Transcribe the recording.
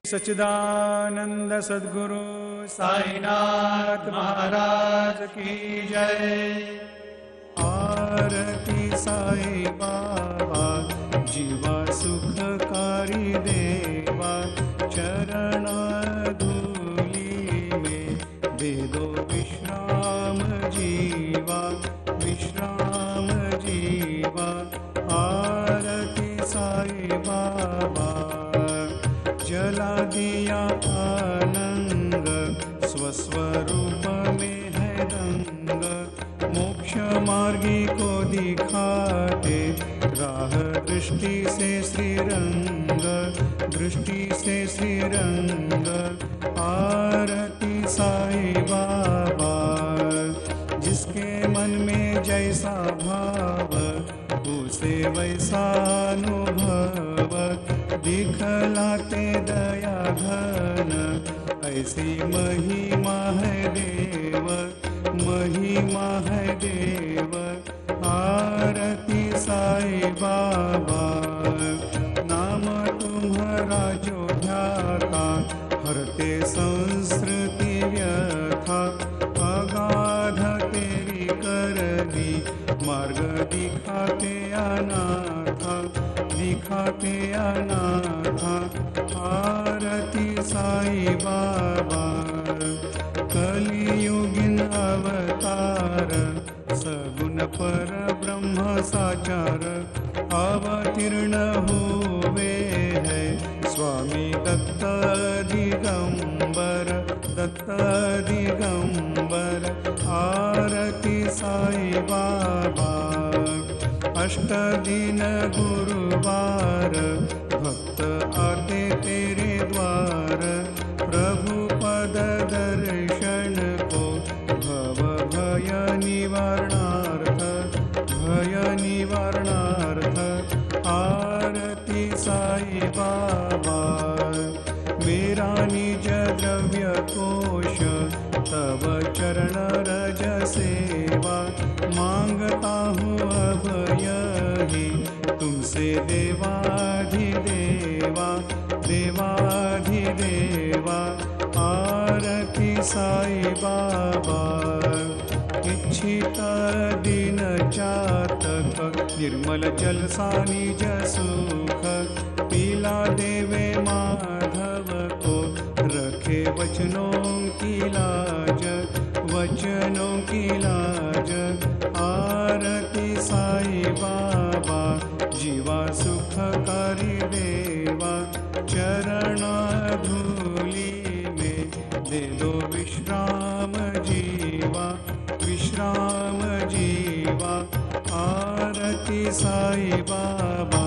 सच्चिदानंद सद्गुरु साईनाथ महाराज की जय। आरती साई बाबा जीवा सुखकारी देवा, चरण धूली में दे दो विश्राम जीवा, विश्राम जीवा। आरती साई बाबा जला दिया आनंद, स्वस्वरूप में है रंग। मोक्ष मार्गी को दिखाते राह, दृष्टि से श्रीरंग, दृष्टि से श्रीरंग। आरती साई बाबा जिसके मन में जैसा भाव, उसे वैसा अनुभव। दिखलाते दया घन, ऐसी महिमा है देव, महिमा है देव। आरती साई बाबा नाम तुम्हारा जो ध्याता, हरते संस्कृति व्यथा। अगाध तेरी करनी, मार्ग दिखाते अनाथा, दिखाते अनाथा। आरती साई बाबा कलियुगिन अवतार, सगुण पर ब्रह्म साचार। अवतीर्ण हुए है स्वामी दत्त दिगंबर, दत्त दिगंबर। आरती साई बाबा अष्ट दिन गुरुवार, भक्त आते तेरे द्वार। प्रभु पद दर्शन को भव भय निवारणार्थ, भय निवारणार्थ। आरती साई बाबा मेरा निज द्रव्य कोश, तव चरण रज सेवा। मांगता हूँ अब यही तुमसे देवाधिदेवा, देवाधिदेवा। आरती साई बाबा इच्छित दिन चातक, निर्मल जल सा निज सुख। पीला देवे माधव को, रखे वचनों की लाज, वचनों की लाज। आरती साई बाबा जीवा सुखकारी देवा, चरण धूली में दे दो विश्राम जीवा, विश्राम जीवा। आरती साई बाबा।